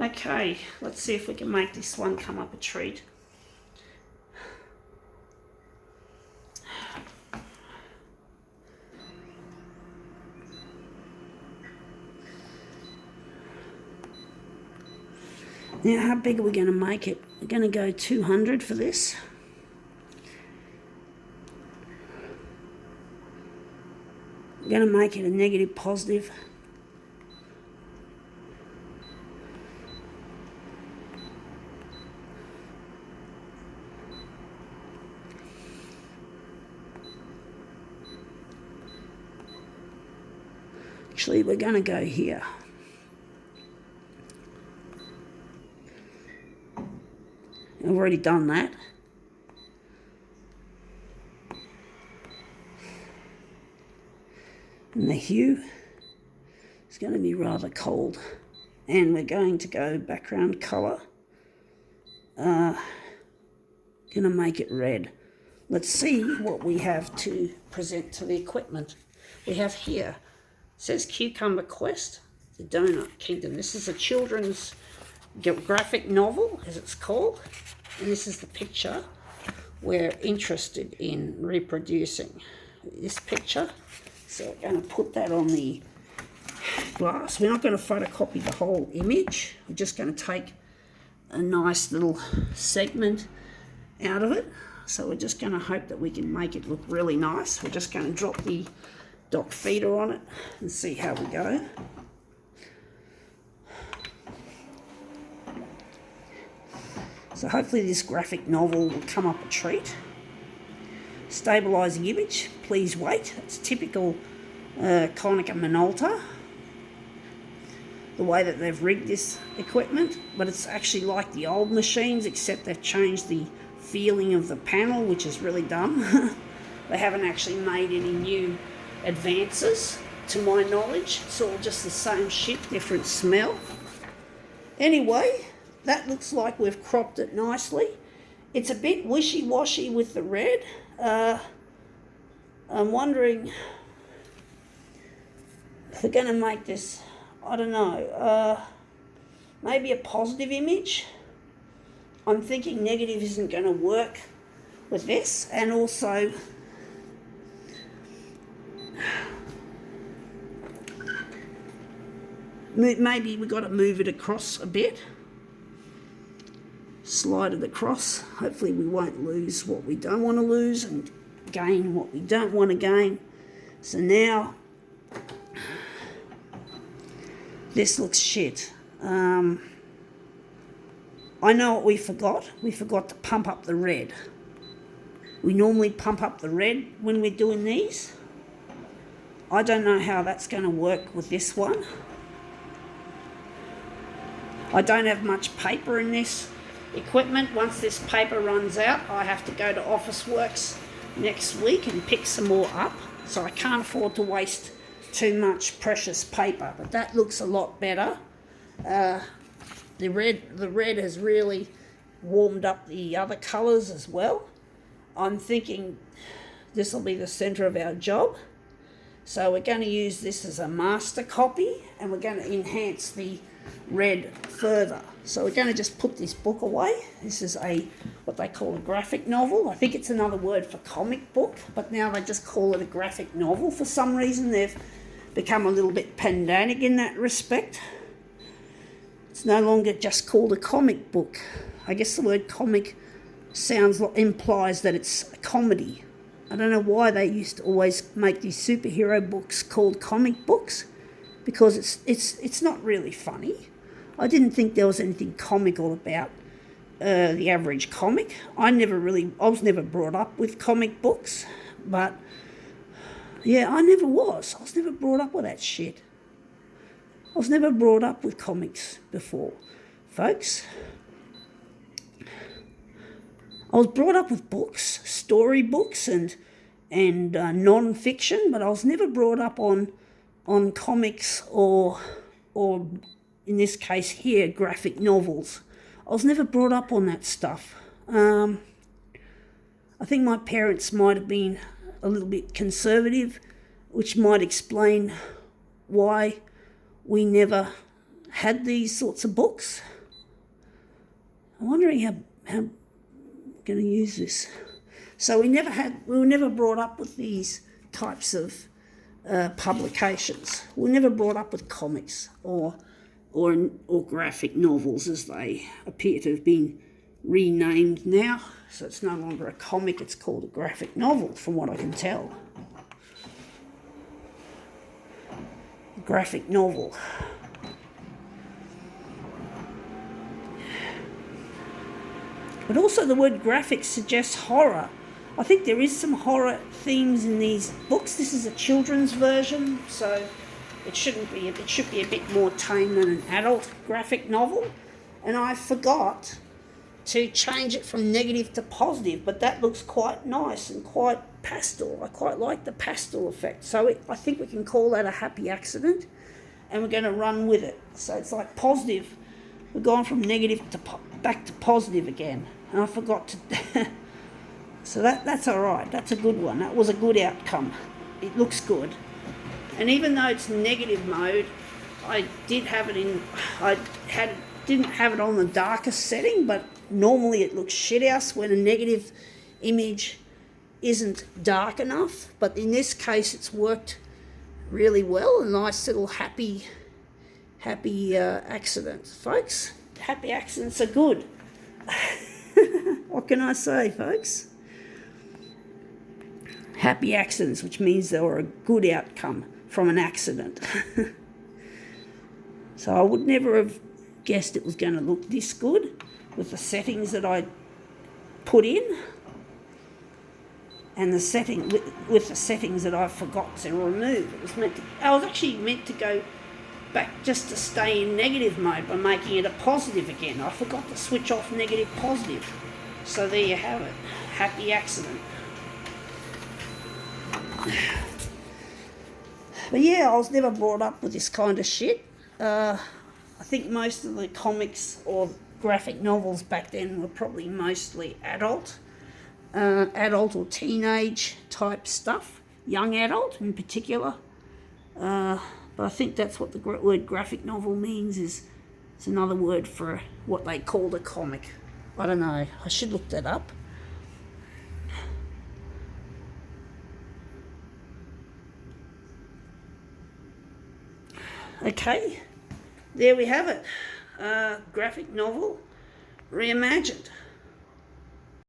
Okay, let's see if we can make this one come up a treat. Now, how big are we going to make it? We're going to go 200 for this. We're going to make it a negative positive. Actually, we're going to go here. I've already done that. And the hue is going to be rather cold. And we're going to go background colour. Going to make it red. Let's see what we have to present to the equipment. We have here, it says Cucumber Quest, the Donut Kingdom. This is a children's graphic novel, as it's called. And this is the picture we're interested in reproducing. This picture. So we're going to put that on the glass. We're not going to photocopy the whole image. We're just going to take a nice little segment out of it. So we're just going to hope that we can make it look really nice. We're just going to drop the dock feeder on it and see how we go. So hopefully this graphic novel will come up a treat. Stabilising image, please wait. It's typical Konica Minolta, the way that they've rigged this equipment, but it's actually like the old machines, except they've changed the feeling of the panel, which is really dumb. They haven't actually made any new advances, to my knowledge. It's all just the same shit, different smell. Anyway, that looks like we've cropped it nicely. It's a bit wishy-washy with the red. I'm wondering if we're going to make this, I don't know, maybe a positive image. I'm thinking negative isn't going to work with this, and also maybe we've got to move it across a bit. Slide it across. Hopefully we won't lose what we don't want to lose and gain what we don't want to gain. So now this looks shit. I know what we forgot. We forgot to pump up the red. We normally pump up the red when we're doing these. I don't know how that's going to work with this one. I don't have much paper in this equipment. Once this paper runs out, I have to go to Officeworks next week and pick some more up, so I can't afford to waste too much precious paper. But that looks a lot better. The red has really warmed up the other colours as well. I'm thinking this will be the centre of our job, so we're going to use this as a master copy, and we're going to enhance the red further. So we're going to just put this book away. This is what they call a graphic novel. I think it's another word for comic book, but now they just call it a graphic novel. For some reason they've become a little bit pedantic in that respect. It's no longer just called a comic book. I guess the word comic implies that it's a comedy. I don't know why they used to always make these superhero books called comic books, because it's not really funny. I didn't think there was anything comical about the average comic. I was never brought up with comic books, but yeah, I never was. I was never brought up with that shit. I was never brought up with comics before, folks. I was brought up with books, story books and non-fiction, but I was never brought up on comics or in this case here, graphic novels. I was never brought up on that stuff. I think my parents might have been a little bit conservative, which might explain why we never had these sorts of books. I'm wondering how I'm going to use this. So we were never brought up with these types of publications. We were never brought up with comics or graphic novels, as they appear to have been renamed now. So it's no longer a comic, it's called a graphic novel, from what I can tell. Graphic novel. But also the word graphic suggests horror. I think there is some horror themes in these books. This is a children's version, so it shouldn't be. It should be a bit more tame than an adult graphic novel. And I forgot to change it from negative to positive, but that looks quite nice and quite pastel. I quite like the pastel effect. So I think we can call that a happy accident, and we're going to run with it. So it's like positive. We're going from negative to back to positive again. And I forgot to... So that's all right. That's a good one. That was a good outcome. It looks good. And even though it's negative mode, I didn't have it on the darkest setting, but normally it looks shithouse when a negative image isn't dark enough. But in this case, it's worked really well. A nice little happy accident, folks. Happy accidents are good. What can I say, folks? Happy accidents, which means they were a good outcome from an accident. So I would never have guessed it was going to look this good with the settings that I put in, and the with the settings that I forgot to remove. I was actually meant to go back just to stay in negative mode by making it a positive again. I forgot to switch off negative positive. So there you have it. Happy accident. But yeah, I was never brought up with this kind of shit. I think most of the comics or graphic novels back then were probably mostly adult or teenage type stuff, young adult in particular. But I think that's what the word graphic novel means. It's another word for what they called a comic. I don't know. I should look that up. Okay, there we have it. Graphic novel reimagined.